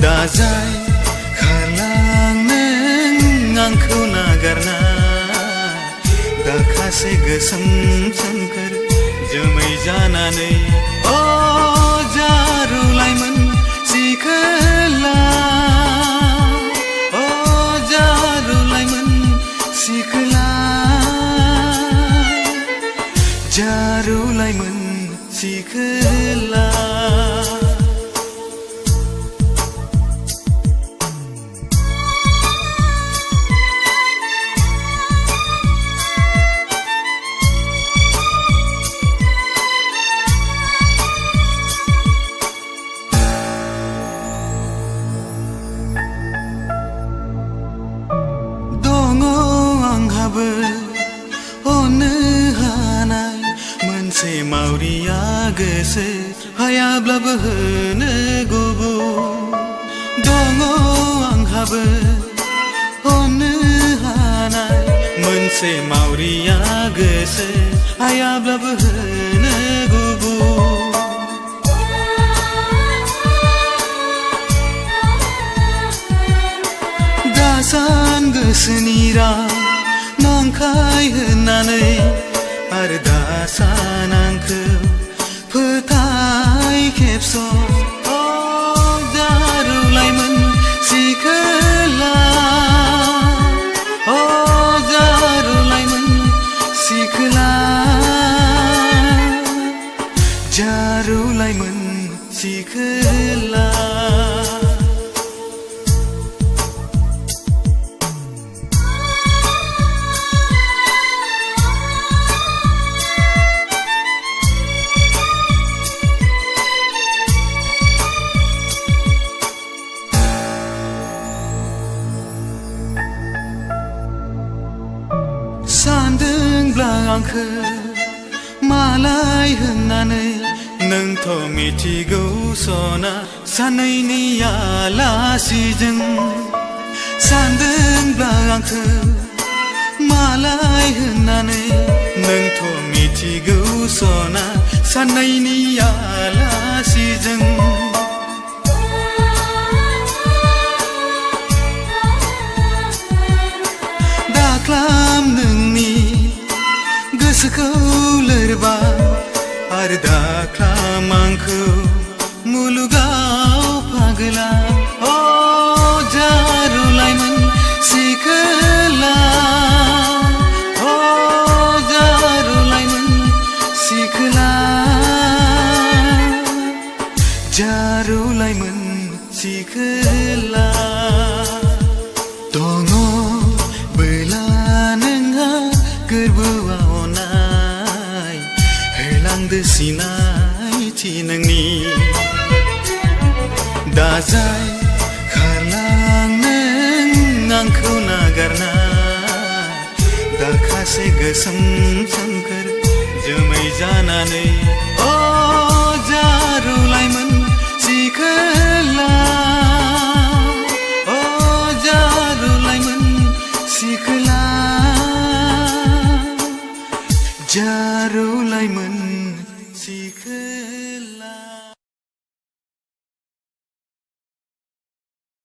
दाजाय खारलां नों आंखौ नागारना दाखासे गोसोम सोमखोर जोमै जानानै अ जारुलायमोन सिखोला अ जारुलायमोन सिखोला जारुलायमोन सिखोला अनो हानाय मोनसे मावरिया गोसो हायाब्लाबो होनो गुबुन दङ आंहाबो अनो हानाय मोनसे मावरिया गोसो हायाब्लाबो होनो गुबुन दासान गोसोनि राव नंखाय होननानै आरो दासान आंखौ फोथाय खेबस' अ जारुलायमोन सिखोला अ जारुलायमोन सिखोला जारुलायमोन सिखोला सानदोंब्ला आंखौ मालाय होननानै नोंथ' मिथिगौ सना सानैनि आलासिजों सानदोंब्ला आंखौ मालाय होननानै नोंथ' मिथिगौ सना सानैनि आलासिजों दाख्लाम नोंनि गोसोखौ लोरबां आरो दाख्लाम आंखौ मुलुगाव फागोला अ जारुलायमोन सिखोला अ जारुलायमोन सिखोला जारुलायमोन सिखोला दङ गोरबोआव अनाय होलांदो सिनायथि नोंनि दाजाय खारलां नों आंखौ नागारना दाखासे गोसोम सोमखोर जोमै जानानै अ जारुलायमोन सिखोला अ जारुलायमोन सिखोला जारुलायमोन सिखोला।